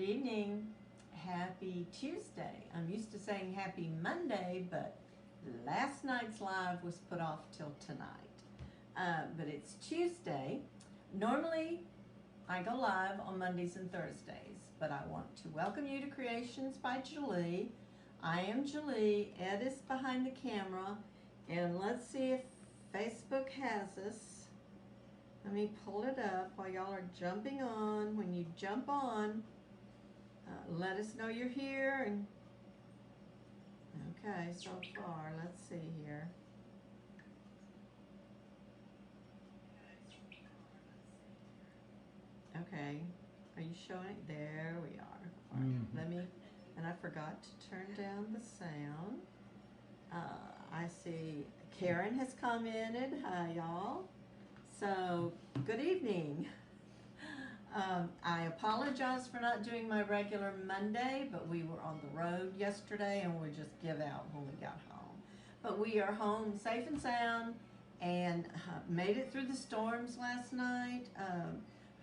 evening. Happy Tuesday. I'm used to saying happy Monday, but last night's live was put off till tonight. But it's Tuesday. Normally, I go live on Mondays and Thursdays, but I want to welcome you to Creations by Julie. I am Julie. Ed is behind the camera, and let's see if Facebook has us. Let me pull it up while y'all are jumping on. When you jump on, let us know you're here. And okay, so far, let's see here. Okay, are you showing it? There we are. All right, let me, and I forgot to turn down the sound. I see Karen has commented. Hi, y'all. So, good evening. I apologize for not doing my regular Monday, but we were on the road yesterday and we just give out when we got home. But we are home safe and sound and made it through the storms last night. I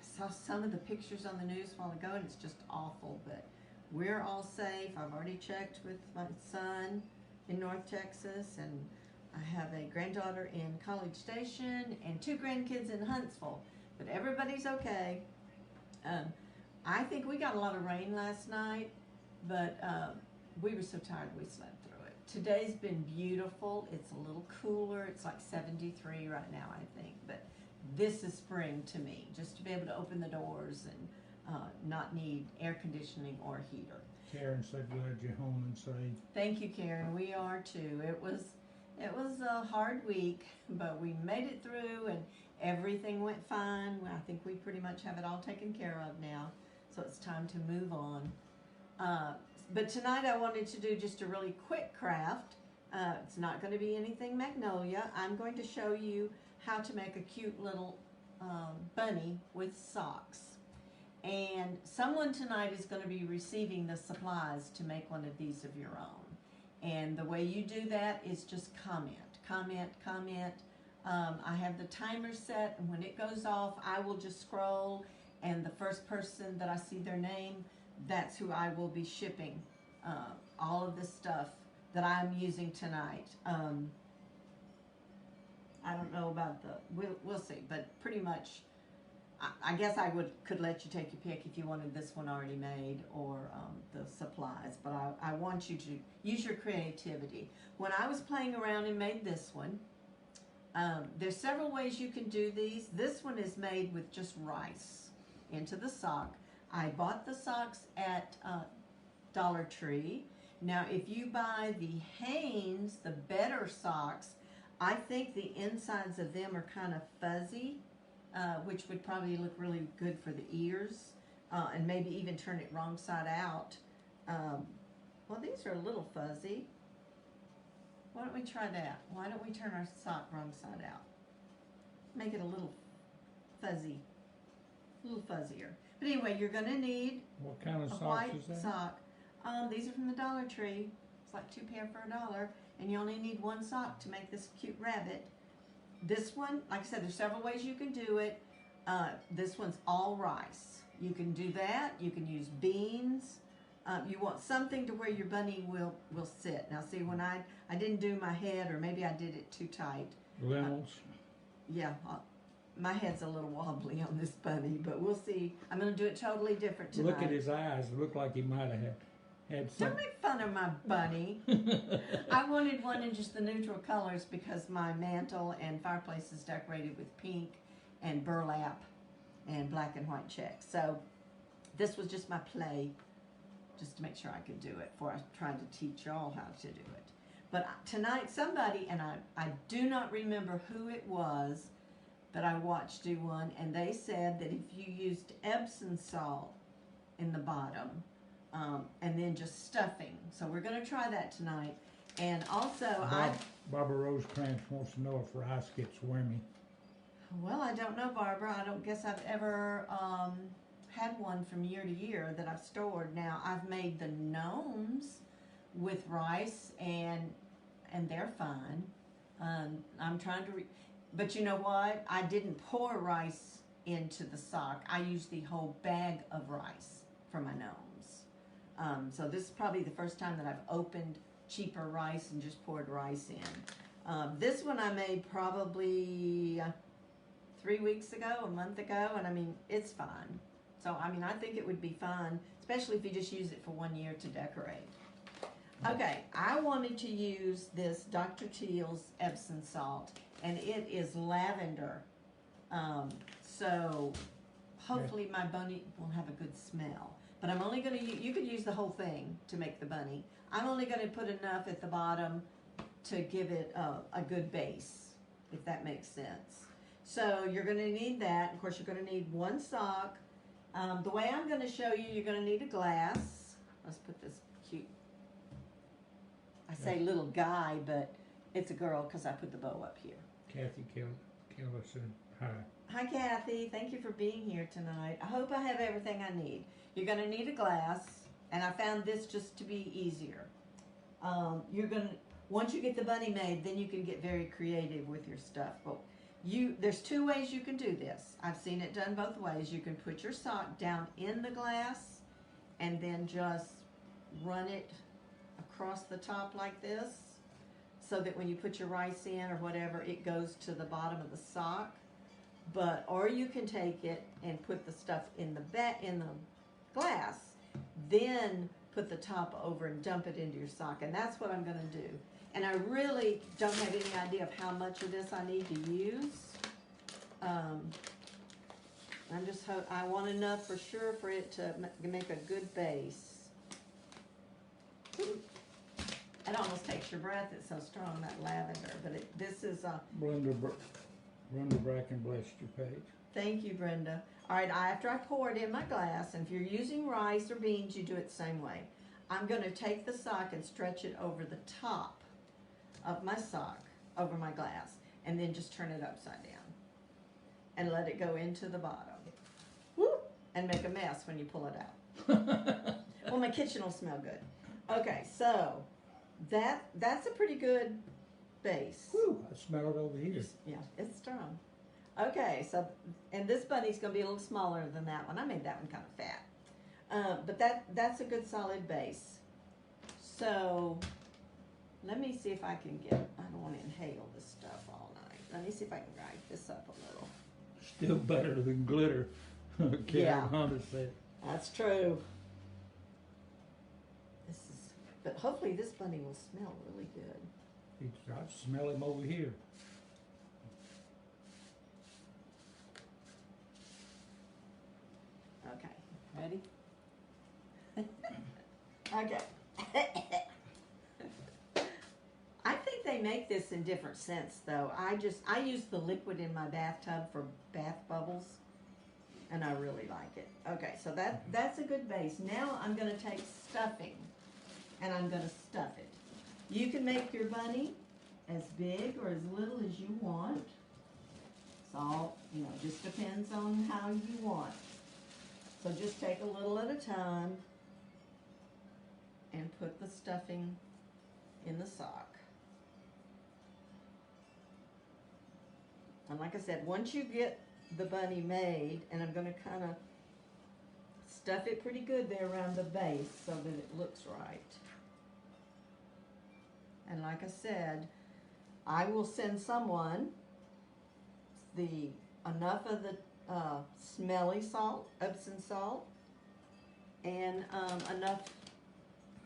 saw some of the pictures on the news a while ago and it's just awful, but we're all safe. I've already checked with my son in North Texas, and I have a granddaughter in College Station and 2 grandkids in Huntsville, but everybody's okay. I think we got a lot of rain last night, but we were so tired we slept through it. Today's been beautiful. It's a little cooler. It's like 73 right now, I think, but this is spring to me, just to be able to open the doors and not need air conditioning or heater. Karen said glad you're home and safe. Thank you, Karen. We are too. It was a hard week, but we made it through and everything went fine. I think we pretty much have it all taken care of now, so it's time to move on. But tonight I wanted to do just a really quick craft. It's not going to be anything magnolia. I'm going to show you how to make a cute little bunny with socks. And someone tonight is going to be receiving the supplies to make one of these of your own. And the way you do that is just comment. I have the timer set, and when it goes off, I will just scroll, and the first person that I see their name, that's who I will be shipping all of the stuff that I'm using tonight. I don't know about we'll see, but pretty much, I guess I could let you take your pick if you wanted this one already made or the supplies, but I want you to use your creativity. When I was playing around and made this one, there's several ways you can do these. This one is made with just rice into the sock. I bought the socks at Dollar Tree. Now, if you buy the Hanes, the better socks, I think the insides of them are kind of fuzzy, which would probably look really good for the ears, and maybe even turn it wrong side out. Well, these are a little fuzzy. Why don't we try that? Why don't we turn our sock wrong side out? Make it a little fuzzy, a little fuzzier. But anyway, you're going to need what kind of a socks white is that? sock. These are from the Dollar Tree. It's like 2 pair for $1, and you only need 1 sock to make this cute rabbit. This one, like I said, there's several ways you can do it. This one's all rice. You can do that. You can use beans. You want something to where your bunny will sit. Now, see, when I didn't do my head, or maybe I did it too tight. Lentils. Yeah, my head's a little wobbly on this bunny, but we'll see. I'm going to do it totally different tonight. Look at his eyes. It looked like he might have had some. Don't make fun of my bunny. I wanted one in just the neutral colors because my mantle and fireplace is decorated with pink and burlap and black and white checks. So this was just my play, just to make sure I could do it before I tried to teach y'all how to do it. But tonight somebody, and I do not remember who it was, that I watched do one, and they said that if you used Epsom salt in the bottom, and then just stuffing. So we're going to try that tonight. And also, Barbara Rosecrans wants to know if rice gets wormy. Well, I don't know, Barbara. I don't guess I've ever had one from year to year that I've stored. Now, I've made the gnomes with rice, and they're fine. I'm trying to, but you know what? I didn't pour rice into the sock. I used the whole bag of rice. for my gnomes. So this is probably the first time that I've opened cheaper rice and just poured rice in. This one I made probably 3 weeks ago, a month ago, and I mean, it's fine. So, I mean, I think it would be fun, especially if you just use it for 1 year to decorate. Okay, I wanted to use this Dr. Teal's Epsom salt, and it is lavender. So hopefully my bunny will have a good smell. But I'm only going to, you could use the whole thing to make the bunny. I'm only going to put enough at the bottom to give it a good base, if that makes sense. So you're going to need that. Of course, you're going to need 1 sock. The way I'm going to show you, you're going to need a glass. Let's put this cute, I say little guy, but it's a girl because I put the bow up here. Kathy Keller said hi. Hi, Kathy. Thank you for being here tonight. I hope I have everything I need. You're going to need a glass, and I found this just to be easier. Once you get the bunny made, then you can get very creative with your stuff. But there's 2 ways you can do this. I've seen it done both ways. You can put your sock down in the glass and then just run it across the top like this, so that when you put your rice in or whatever, it goes to the bottom of the sock. Or you can take it and put the stuff in the glass, then put the top over and dump it into your sock, and that's what I'm going to do. And I really don't have any idea of how much of this I need to use. I want enough for sure for it to make a good base. It almost takes your breath. It's so strong, that lavender. But this is Brenda Bracken blessed your page. Thank you, Brenda. All right, after I pour it in my glass, and if you're using rice or beans, you do it the same way. I'm going to take the sock and stretch it over the top of my sock, over my glass, and then just turn it upside down and let it go into the bottom. Woo! And make a mess when you pull it out. Well, my kitchen will smell good. Okay, so that's a pretty good base. Whew, I smell it over here. Yeah, it's strong. Okay, so, and this bunny's going to be a little smaller than that one. I made that one kind of fat. But that's a good solid base. So, let me see if I can I don't want to inhale this stuff all night. Let me see if I can grind this up a little. Still better than glitter, Karen Hunter said. That's true. But hopefully this bunny will smell really good. I smell him over here. Okay, ready? Okay. I think they make this in different scents though. I use the liquid in my bathtub for bath bubbles, and I really like it. Okay, so that's a good base. Now I'm going to take stuffing, and I'm going to stuff it. You can make your bunny as big or as little as you want. It's all, just depends on how you want. So just take a little at a time and put the stuffing in the sock. And like I said, once you get the bunny made, and I'm going to kind of stuff it pretty good there around the base so that it looks right. And like I said, I will send someone enough of the smelly salt, Epsom salt, and enough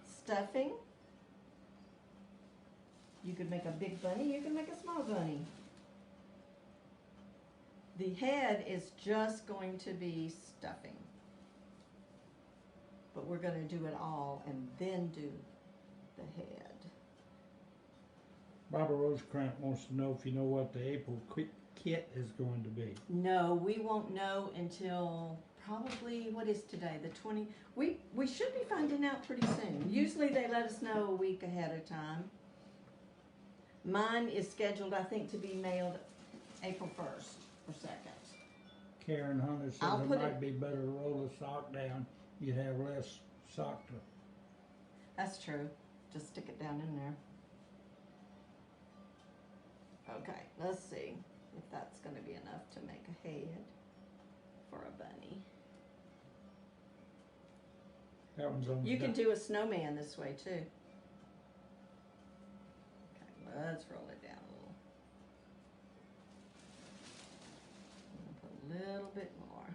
stuffing. You could make a big bunny, you can make a small bunny. The head is just going to be stuffing. But we're going to do it all and then do the head. Barbara Rosecrans wants to know if you know what the April kit is going to be. No, we won't know until probably, what is today, the 20th? We should be finding out pretty soon. Usually they let us know a week ahead of time. Mine is scheduled, I think, to be mailed April 1st or 2nd. Karen Hunter says it might be better to roll the sock down. You'd have less sock to... That's true. Just stick it down in there. Okay, let's see if that's going to be enough to make a head for a bunny. That one's on. You can do a snowman this way too. Okay, let's roll it down a little. Put a little bit more.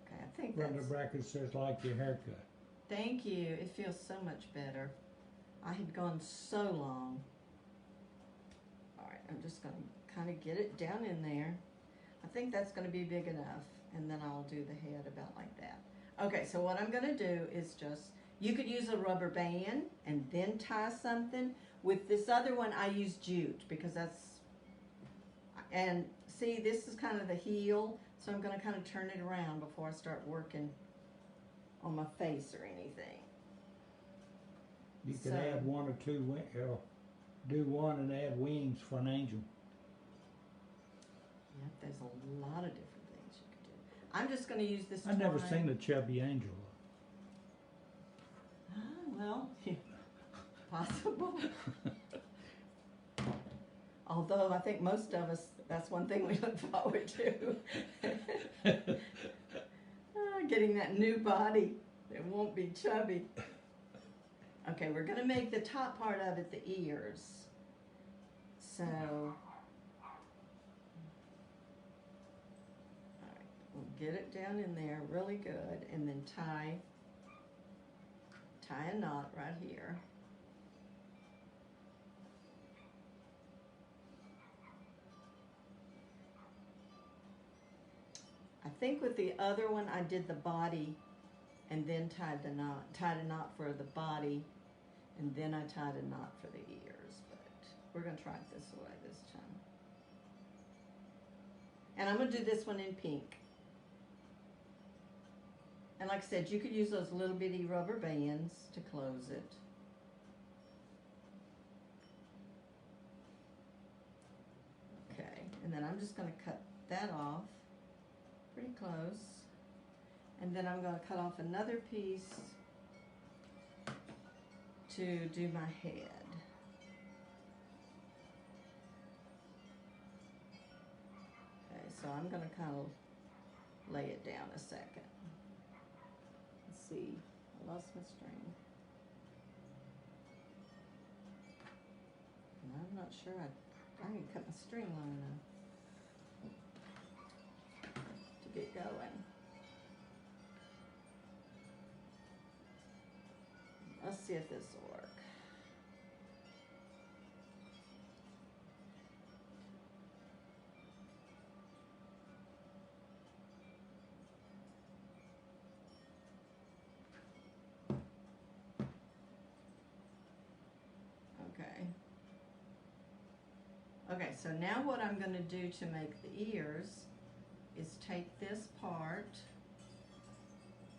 Okay, I think Brenda that's... Brackett says, like your haircut. Thank you. It feels so much better. I had gone so long. All right, I'm just going to kind of get it down in there. I think that's going to be big enough, and then I'll do the head about like that. Okay, so what I'm going to do is just, you could use a rubber band and then tie something. With this other one, I use jute because that's, and see, this is kind of the heel, so I'm going to kind of turn it around before I start working on my face or anything. You can add one or two, do one and add wings for an angel. Yeah, there's a lot of different things you could do. I'm just going to use this I've never twine. seen a chubby angel. Ah, well, possible. Although I think most of us, that's one thing we look forward to. Getting that new body that won't be chubby. Okay, we're going to make the top part of it the ears. So, all right, we'll get it down in there really good, and then tie a knot right here. I think with the other one I did the body and then tied a knot for the body, and then I tied a knot for the ears, but we're going to try it this way this time. And I'm going to do this one in pink. And like I said, you could use those little bitty rubber bands to close it. Okay, and then I'm just going to cut that off pretty close. And then I'm going to cut off another piece to do my head. Okay, so I'm going to kind of lay it down a second. Let's see, I lost my string. And I'm not sure I can cut my string long enough to get going. Let's see if this will work. Okay. Okay, so now what I'm going to do to make the ears is take this part,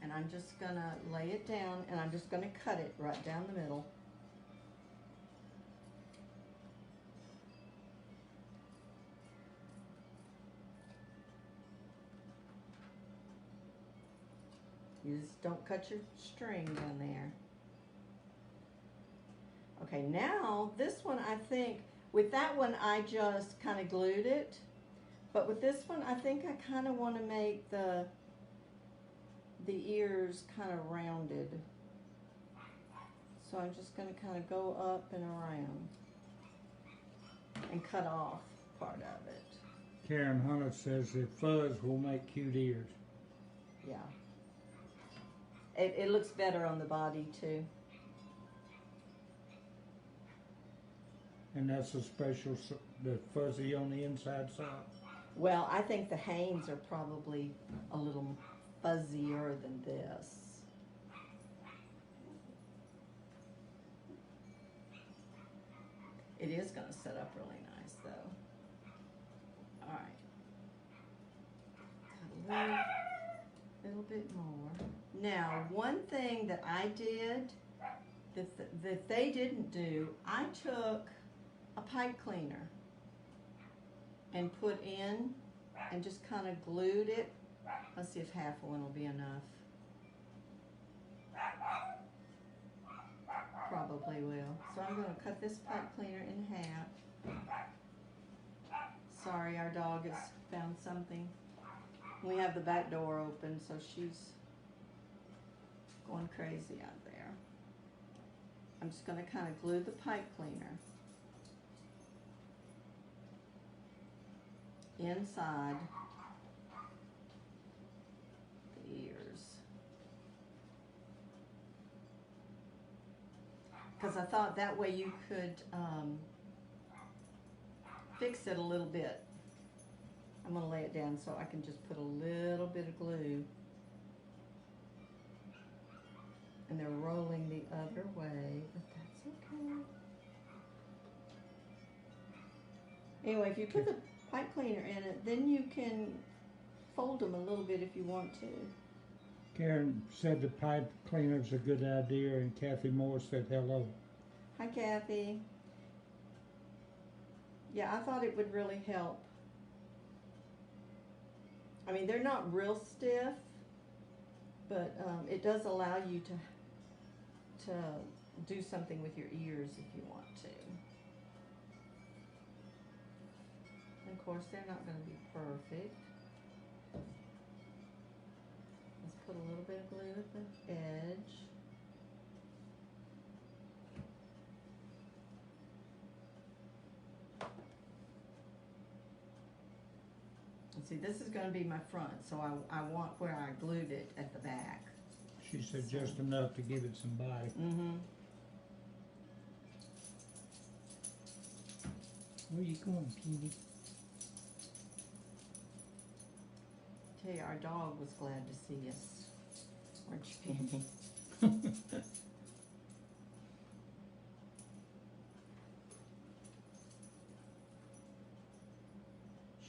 and I'm just going to lay it down, and I'm just going to cut it right down the middle. You just don't cut your string down there. Okay, now this one, I think, with that one I just kind of glued it, but with this one I think I kind of want to make the ears kind of rounded. So I'm just going to kind of go up and around and cut off part of it. Karen Hunter says that fuzz will make cute ears. Yeah. It looks better on the body too. And that's a special, the fuzzy on the inside sock. Well, I think the Hanes are probably a little fuzzier than this. It is going to set up really nice though. All right. A little bit more. Now, one thing that I did that they didn't do, I took a pipe cleaner and put in and just kind of glued it. Let's see if half one will be enough. Probably will. So I'm going to cut this pipe cleaner in half. So sorry, our dog has found something. We have the back door open, so she's going crazy out there. I'm just going to kind of glue the pipe cleaner inside the ears. Because I thought that way you could fix it a little bit. I'm going to lay it down so I can just put a little bit of glue. And they're rolling the other way, but that's okay. Anyway, if you put the pipe cleaner in it, then you can fold them a little bit if you want to. Karen said the pipe cleaner's a good idea, and Kathy Moore said hello. Hi, Kathy. Yeah, I thought it would really help. I mean, they're not real stiff, but it does allow you to do something with your ears if you want to. And of course, they're not going to be perfect. Let's put a little bit of glue at the edge. And see, this is going to be my front, so I want where I glued it at the back. She said just enough to give it some body. Mm-hmm. Where you going, Petey? Tell you, our dog was glad to see us, weren't you, Penny?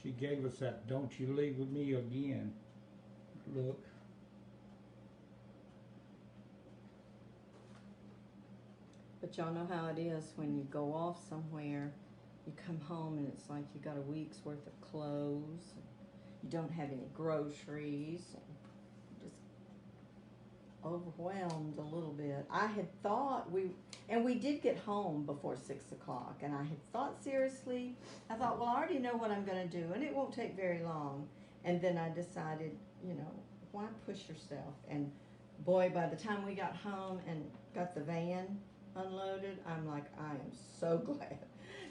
She gave us that "Don't you leave with me again" look. But y'all know how it is when you go off somewhere, you come home and it's like you got a week's worth of clothes, you don't have any groceries, and you're just overwhelmed a little bit. I had thought we did get home before 6 o'clock, and I had thought seriously, I thought, well, I already know what I'm going to do, and it won't take very long. And then I decided, you know, why push yourself? And boy, by the time we got home and got the van unloaded, I'm like, I am so glad,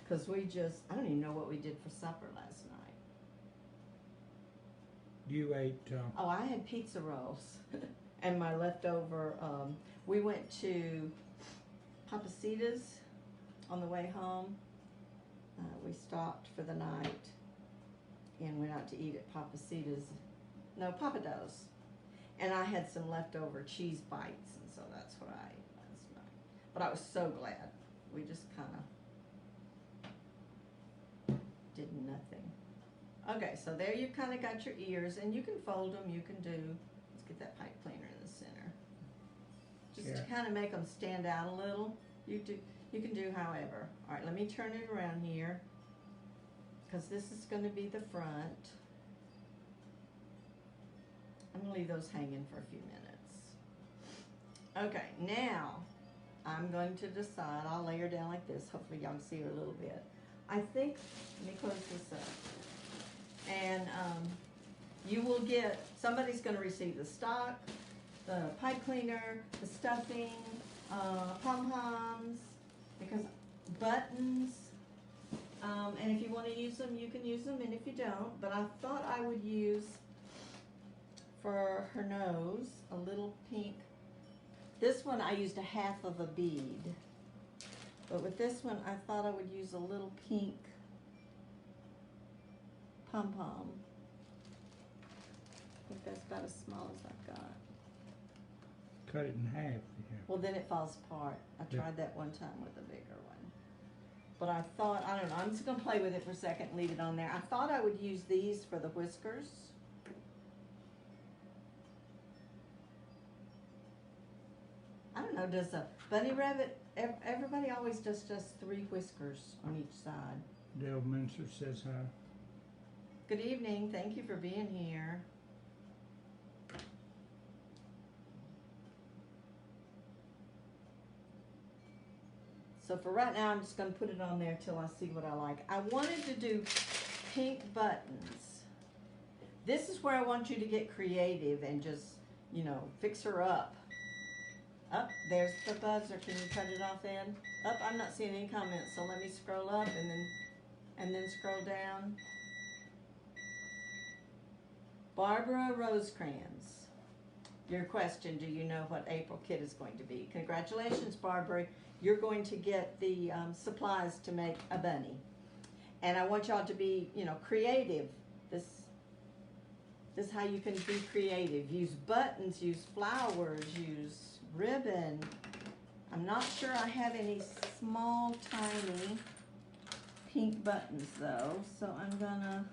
because I don't even know what we did for supper last night. You ate Oh, I had pizza rolls and my leftover, we went to Papacitas on the way home. We stopped for the night and went out to eat at Papados. And I had some leftover cheese bites, and so that's what I ate last night. But I was so glad. We just kind of did nothing. Okay, so there you kind of got your ears, and you can fold them, you can do, let's get that pipe cleaner in the center. Just to kind of make them stand out a little. You can do however. All right, let me turn it around here, because this is going to be the front. I'm going to leave those hanging for a few minutes. Okay, now I'm going to decide. I'll lay her down like this. Hopefully y'all can see her a little bit. I think, let me close this up. And you will get, somebody's going to receive the stock, the pipe cleaner, the stuffing, pom-poms, because buttons, and if you want to use them, you can use them, and if you don't, but I thought I would use, for her nose, a little pink. This one I used a half of a bead, but with this one I thought I would use a little pink pom-pom. I think that's about as small as I've got. cut it in half. Yeah. Well, then it falls apart. I tried that one time with a bigger one. But I thought, I don't know, I'm just going to play with it for a second, leave it on there. I thought I would use these for the whiskers. I don't know, does a bunny rabbit, everybody always does just 3 whiskers on each side. Dale Minster says hi. Good evening, thank you for being here. So for right now, I'm just going to put it on there till I see what I like. I wanted to do pink buttons. This is where I want you to get creative and just, you know, fix her up. Up, there's the buzzer. Can you cut it off, Ed? Up, I'm not seeing any comments, so let me scroll up and then scroll down. Barbara Rosecrans. Your question, do you know what April Kit is going to be? Congratulations, Barbara. You're going to get the supplies to make a bunny. And I want y'all to be, you know, creative. This is how you can be creative. Use buttons, use flowers, use ribbon. I'm not sure I have any small, tiny pink buttons though, so I'm gonna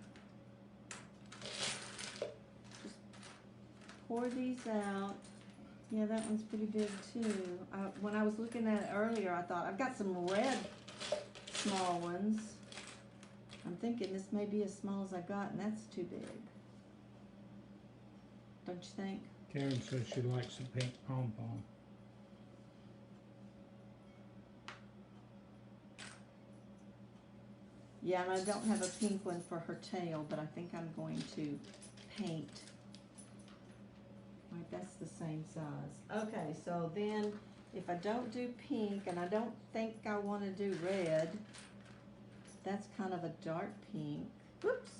just pour these out. Yeah, that one's pretty big too. When I was looking at it earlier, I thought I've got some red small ones. I'm thinking this may be as small as I got, and that's too big. Don't you think? Karen says she likes the pink pom-pom. Yeah, and I don't have a pink one for her tail, but I think I'm going to paint. Right, that's the same size. Okay, so then if I don't do pink, and I don't think I want to do red, that's kind of a dark pink. Whoops.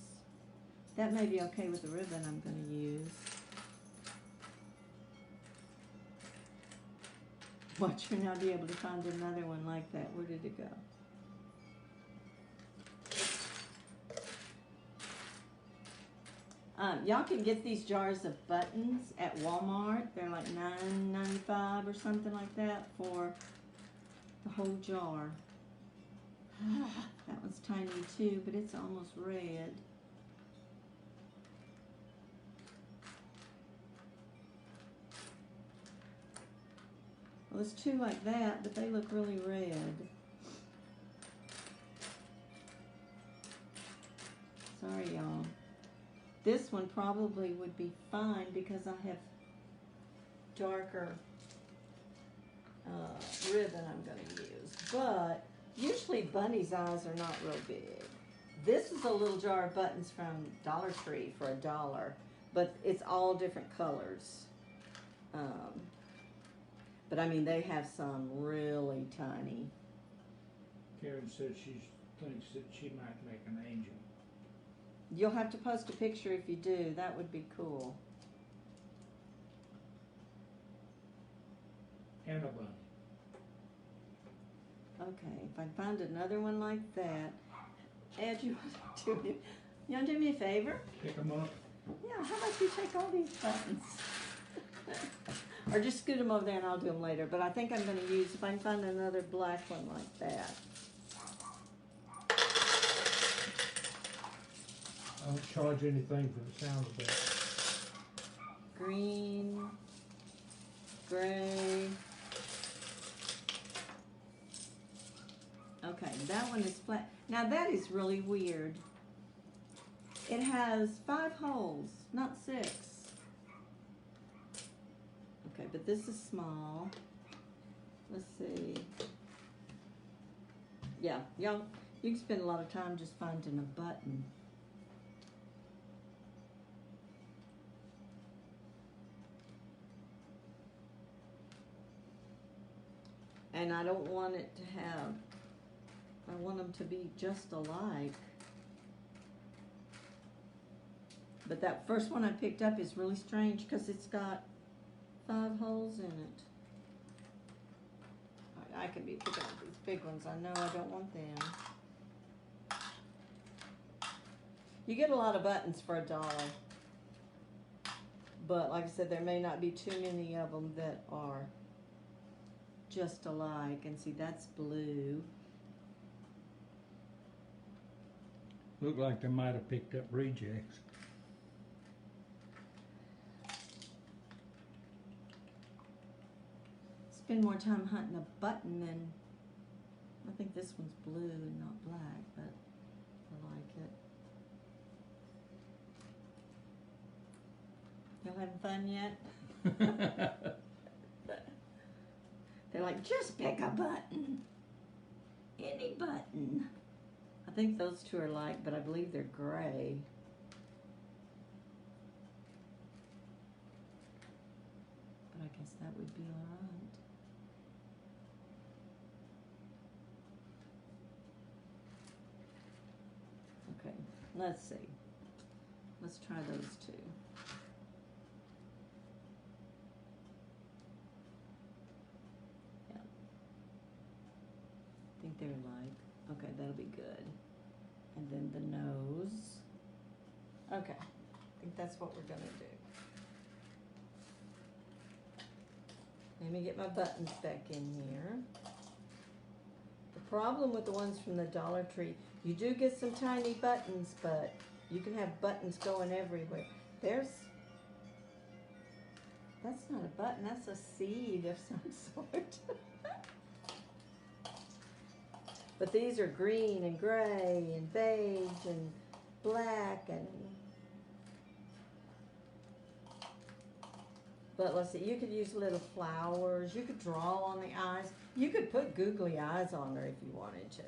That may be okay with the ribbon I'm going to use. Watch her now be able to find another one like that. Where did it go? Y'all can get these jars of buttons at Walmart. They're like $9.95 or something like that for the whole jar. That one's tiny too, but it's almost red. Well, there's two like that, but they look really red. Sorry, y'all. This one probably would be fine because I have darker ribbon I'm going to use. But usually bunny's eyes are not real big. This is a little jar of buttons from Dollar Tree for $1, but it's all different colors. But I mean, they have some really tiny. Karen says she thinks that she might make an angel. You'll have to post a picture if you do. That would be cool. And a bunny. Okay, if I find another one like that. Ed, you want to do me a favor? Pick them up. Yeah, how about you take all these buttons? Or just scoot them over there and I'll do them later. But I think I'm going to use, if I can find another black one like that. I don't charge anything for the sound of that. Green, gray. Okay, that one is flat. Now that is really weird. It has 5 holes, not 6. Okay, but this is small. Let's see. Yeah, y'all, you can spend a lot of time just finding a button. And I don't want it to have, I want them to be just alike. But that first one I picked up is really strange because it's got 5 holes in it. I can be picking up these big ones. I know I don't want them. You get a lot of buttons for $1. But like I said, there may not be too many of them that are just alike. And see, that's blue. Look like they might have picked up rejects. Spend more time hunting a button than, I think this one's blue and not black, but I like it. Y'all having fun yet? They're like, just pick a button. Any button. I I think those two are like, but I believe they're gray. But I guess that would be all right. Okay, let's see. Let's try those two. Yeah. I think they're like, okay, that'll be good. And then the nose. Okay, I think that's what we're gonna do. Let me get my buttons back in here. The problem with the ones from the Dollar Tree, you do get some tiny buttons, but you can have buttons going everywhere. That's not a button, that's a seed of some sort. But these are green and gray and beige and black and... But let's see, you could use little flowers, you could draw on the eyes, you could put googly eyes on her if you wanted to.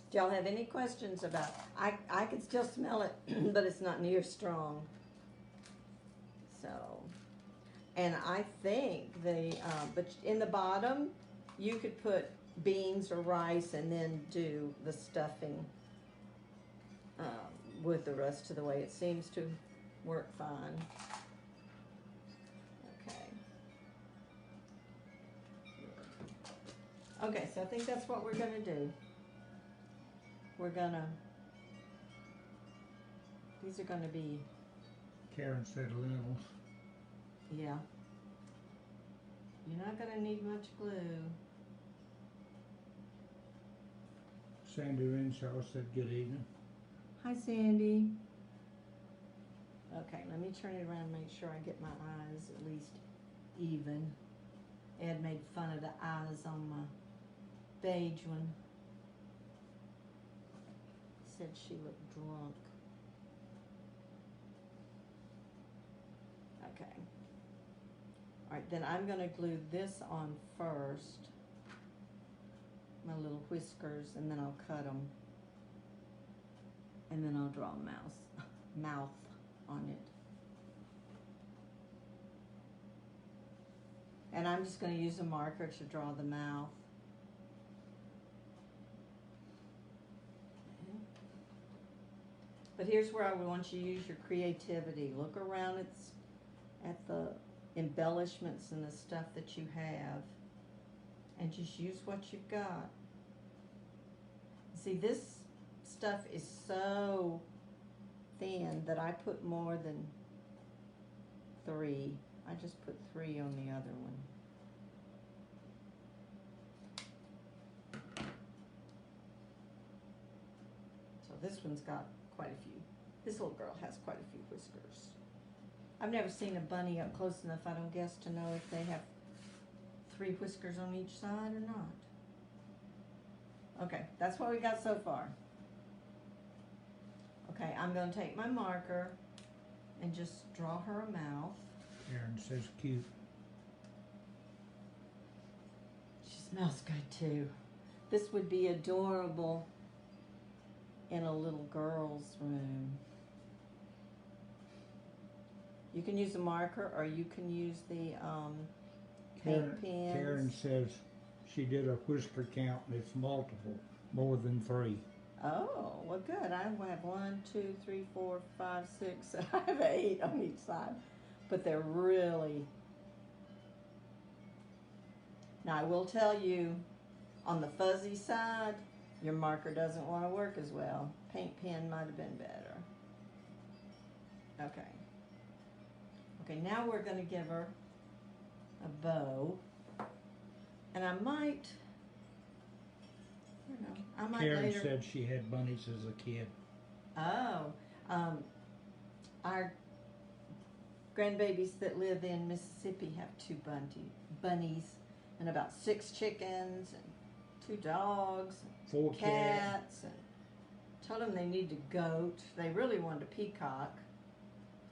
Do y'all have any questions about, I can still smell it, but it's not near strong. So, and I think but in the bottom, you could put beans or rice and then do the stuffing with the rest of the way. It seems to work fine. Okay, so I think that's what we're gonna do. These are gonna be... Karen said lentils. Yeah. You're not gonna need much glue. Sandy Renshaw said good evening. Hi, Sandy. Okay, let me turn it around and make sure I get my eyes at least even. Ed made fun of the eyes on my beige one. Said she looked drunk. Okay. Alright, then I'm going to glue this on first. My little whiskers, and then I'll cut them. And then I'll draw a mouth on it. And I'm just going to use a marker to draw the mouth. But here's where I want you to use your creativity. Look around at the embellishments and the stuff that you have, and just use what you've got. See, this stuff is so thin that I put more than 3. I just put 3 on the other one. So this one's got quite a few. This little girl has quite a few whiskers. I've never seen a bunny up close enough, I don't guess, to know if they have 3 whiskers on each side or not. Okay, that's what we got so far. Okay, I'm going to take my marker and just draw her a mouth. Karen says cute. She smells good too. This would be adorable in a little girl's room. You can use a marker or you can use the paint pens. Karen says she did a whisker count and it's multiple, more than 3. Oh, well good. I have 1, 2, 3, 4, 5, 6. I have 8 on each side. But they're really... Now I will tell you, on the fuzzy side, your marker doesn't want to work as well. Paint pen might have been better. Okay. Okay, now we're going to give her a bow. And I might... Karen later... said she had bunnies as a kid. Oh, our grandbabies that live in Mississippi have 2 bunnies and about 6 chickens and 2 dogs, 4 cats, and told them they need a goat. They really wanted a peacock.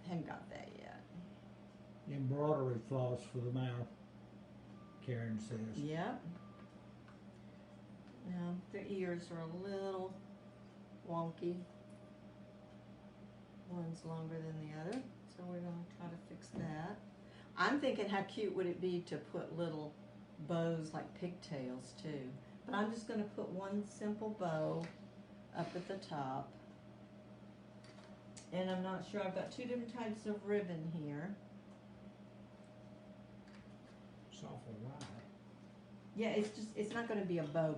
Haven't got that yet. Embroidery floss for the mouth, Karen says. Yep. their ears are a little wonky. One's longer than the other, so we're going to try to fix that. I'm thinking how cute would it be to put little bows like pigtails too. But I'm just going to put one simple bow up at the top. And I'm not sure, I've got two different types of ribbon here. It's awful wide. Yeah, it's not going to be a bow.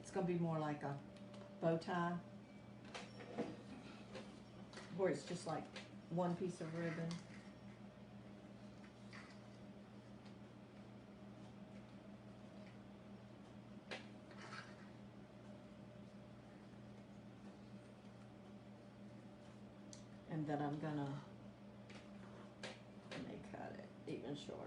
It's going to be more like a bow tie. Where it's just like one piece of ribbon. And then I'm gonna cut it even shorter.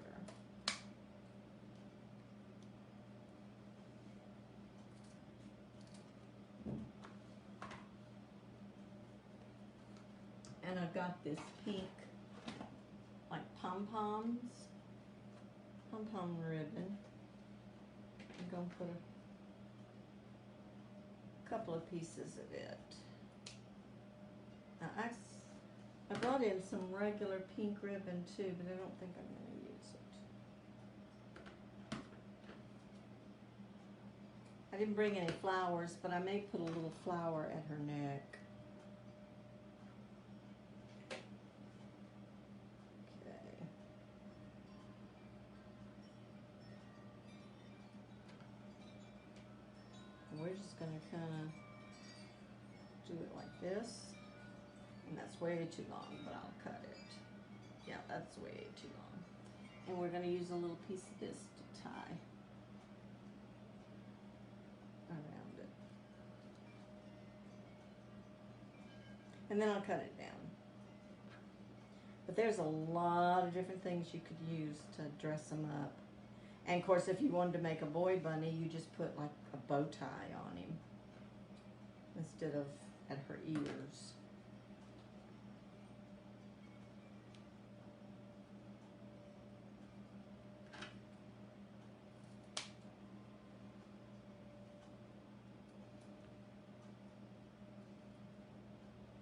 And I've got this pink, like pom-pom ribbon. I'm gonna put a couple of pieces of it. Now I brought in some regular pink ribbon too, but I don't think I'm going to use it. I didn't bring any flowers, but I may put a little flower at her neck. Okay. And we're just going to kind of do it like this. And that's way too long, but I'll cut it. Yeah, that's way too long. And we're going to use a little piece of this to tie around it. And then I'll cut it down. But there's a lot of different things you could use to dress them up. And of course, if you wanted to make a boy bunny, you just put like a bow tie on him instead of at her ears.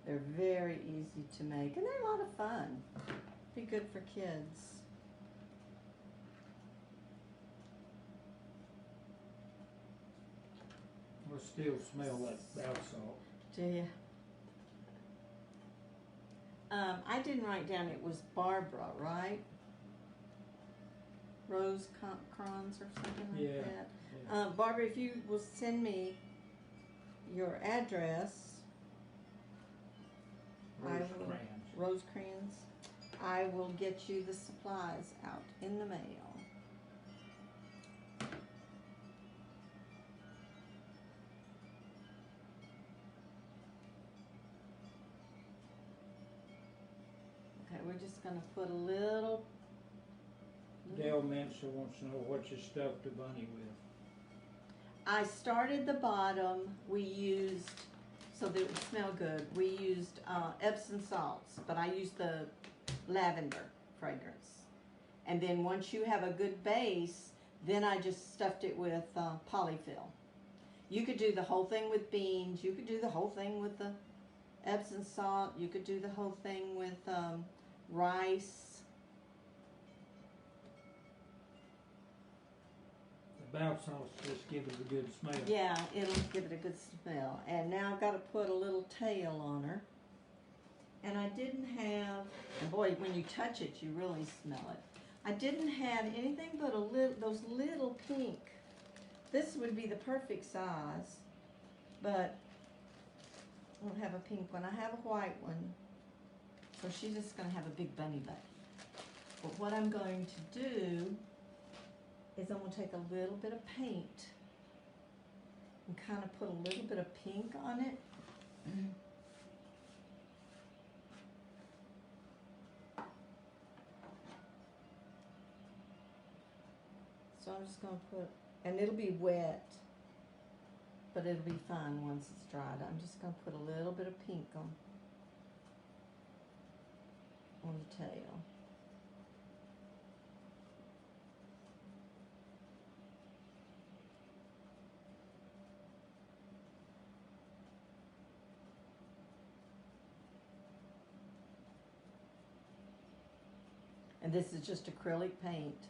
They're very easy to make, and they're a lot of fun. Be good for kids. I still smell that bath salt. Do you? I didn't write down it was Barbara, right? Rose Crons or something like Yeah, that. yeah. Barbara, if you will send me your address. Rosecrans. I will get you the supplies out in the mail. Okay, we're just going to put a little. Dale Mensa wants to know what you stuffed the bunny with. I started the bottom. We used, so that it would smell good, we used Epsom salts, but I used the lavender fragrance. And then once you have a good base, then I just stuffed it with polyfill. You could do the whole thing with beans. You could do the whole thing with the Epsom salt. You could do the whole thing with rice. The bath salts just give it a good smell. Yeah, it'll give it a good smell. And now I've got to put a little tail on her. And I didn't have, and boy, when you touch it, you really smell it. I didn't have anything but those little pink. This would be the perfect size, but I don't have a pink one. I have a white one, so she's just going to have a big bunny butt. But what I'm going to do is I'm going to take a little bit of paint and kind of put a little bit of pink on it. So I'm just going to put, and it'll be wet, but it'll be fine once it's dried. I'm just going to put a little bit of pink on the tail. And this is just acrylic paint.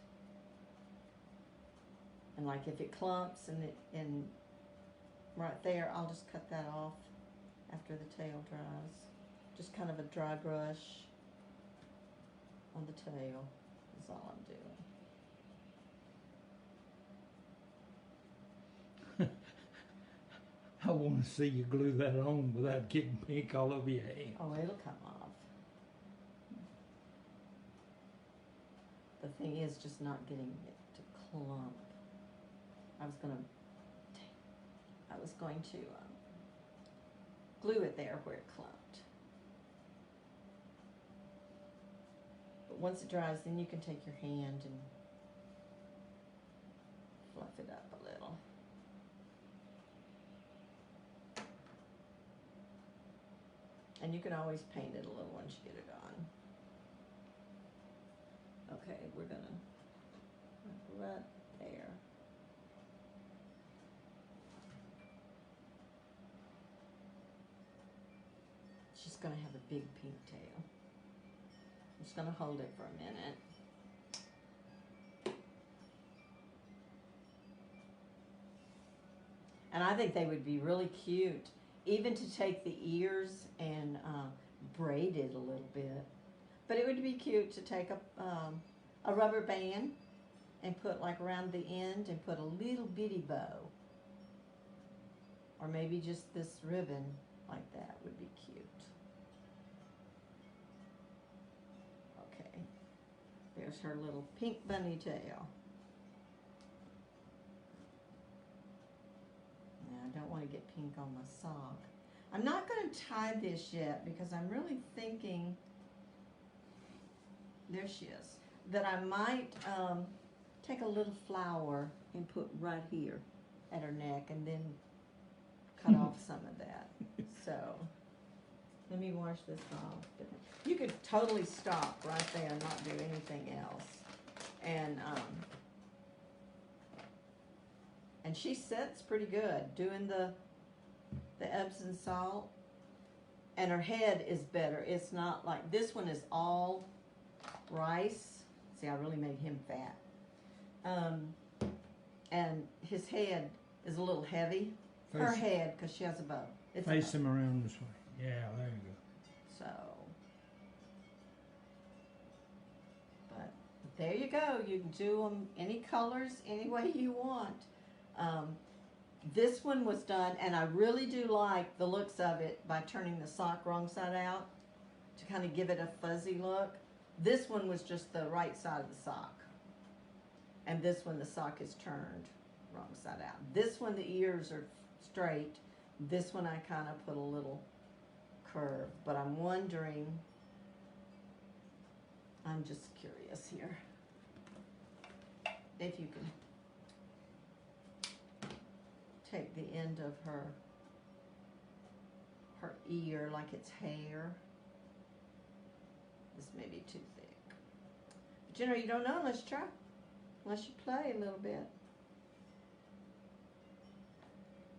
And like if it clumps and right there, I'll just cut that off after the tail dries. Just kind of a dry brush on the tail is all I'm doing. I want to see you glue that on without getting pink all over your hand. Oh, it'll come off. The thing is just not getting it to clump. I was going to glue it there where it clumped. But once it dries, then you can take your hand and fluff it up a little. And you can always paint it a little once you get it on. Okay, we're gonna right there. She's gonna have a big pink tail. I'm just gonna hold it for a minute. And I think they would be really cute, even to take the ears and braid it a little bit. But it would be cute to take a rubber band and put like around the end and put a little bitty bow. Or maybe just this ribbon like that would be cute. Okay, there's her little pink bunny tail. Now I don't want to get pink on my sock. I'm not going to tie this yet because I'm really thinking, there she is, that I might take a little flower and put right here at her neck and then cut off some of that. So let me wash this off. You could totally stop right there and not do anything else. And she sits pretty good doing the Epsom salt, and her head is better. It's not like this one is all rice. See, I really made him fat. And his head is a little heavy. Her head, because she has a bow. Face him around this way. Yeah, there you go. So, but there you go. You can do them any colors, any way you want. This one was done, and I really do like the looks of it by turning the sock wrong side out to kind of give it a fuzzy look. This one was just the right side of the sock. And this one, the sock is turned wrong side out. This one, the ears are straight. This one, I kind of put a little curve. But I'm wondering, I'm just curious here, if you can take the end of her ear like it's hair. This may be too thick. But you know, you don't know unless you try. Unless you play a little bit.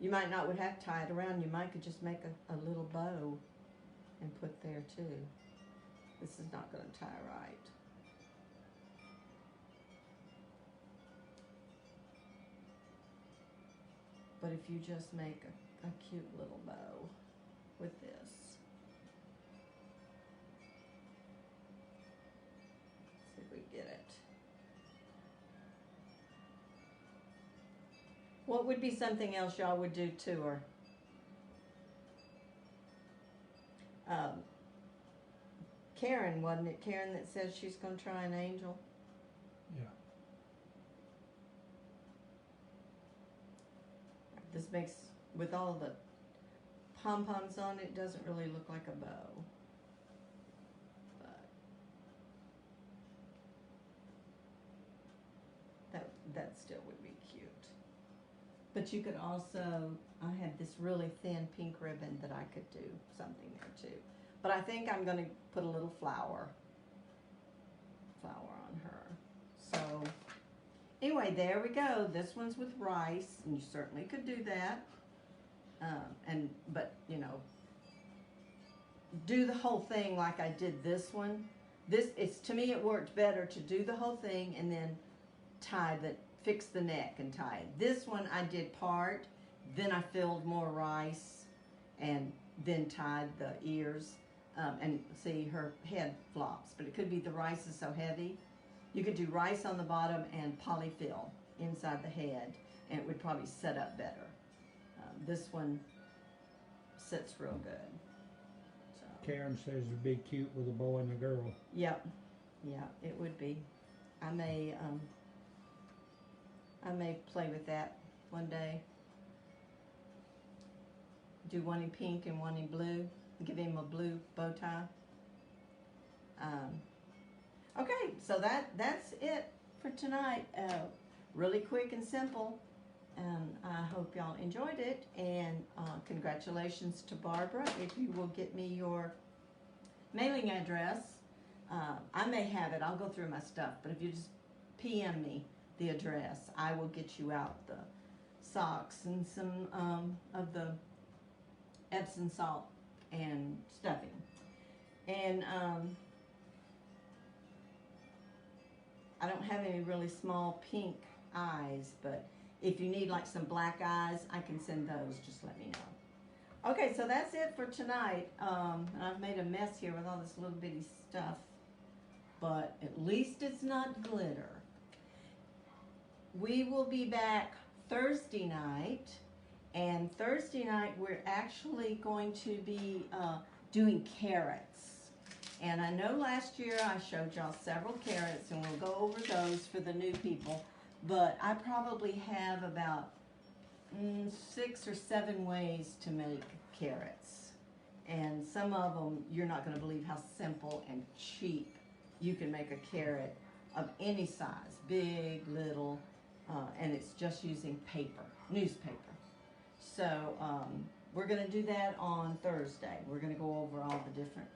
You might not would have to tie it around. You might could just make a little bow and put there too. This is not going to tie right. But if you just make a cute little bow with this. See if we get it. What would be something else y'all would do to her? Karen, wasn't it Karen that says she's going to try an angel? Yeah. This makes, with all the pom-poms on it, doesn't really look like a bow. But that still would be cute. But you could also, I had this really thin pink ribbon that I could do something there too. But I think I'm going to put a little flower on her. So anyway, there we go. This one's with rice, and you certainly could do that. But you know, do the whole thing like I did this one, to me it worked better to do the whole thing and then fix the neck and tie it. This one I did part, then I filled more rice and then tied the ears. And see, her head flops, but it could be the rice is so heavy. You could do rice on the bottom and polyfill inside the head, and it would probably set up better. This one sits real good. So. Karen says it'd be cute with a boy and a girl. Yep, yeah, it would be. I may play with that one day. Do one in pink and one in blue. Give him a blue bow tie. Okay, so that's it for tonight. Really quick and simple. And I hope y'all enjoyed it. And congratulations to Barbara. If you will get me your mailing address, I may have it. I'll go through my stuff. But if you just PM me the address, I will get you out the socks and some of the Epsom salt and stuffing. And I don't have any really small pink eyes, but if you need like some black eyes, I can send those. Just let me know. Okay, so that's it for tonight. And I've made a mess here with all this little bitty stuff, but at least it's not glitter. We will be back Thursday night. And Thursday night, we're actually going to be doing carrots. And I know last year I showed y'all several carrots, and we'll go over those for the new people. But I probably have about 6 or 7 ways to make carrots. And some of them, you're not going to believe how simple and cheap you can make a carrot of any size, big, little, and it's just using paper, newspaper. So we're going to do that on Thursday. We're going to go over all the different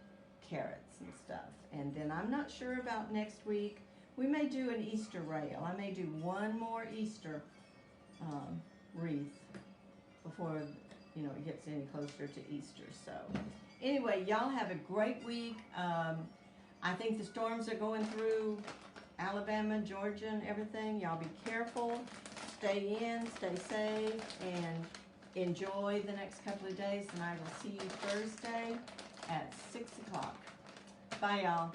carrots and stuff. And then I'm not sure about next week. We may do an Easter rail. I may do one more Easter wreath before it gets any closer to Easter. So anyway, y'all have a great week. I think the storms are going through Alabama, Georgia, and everything. Y'all be careful. Stay in, stay safe, and enjoy the next couple of days, and I will see you Thursday at 6 o'clock. Bye, y'all.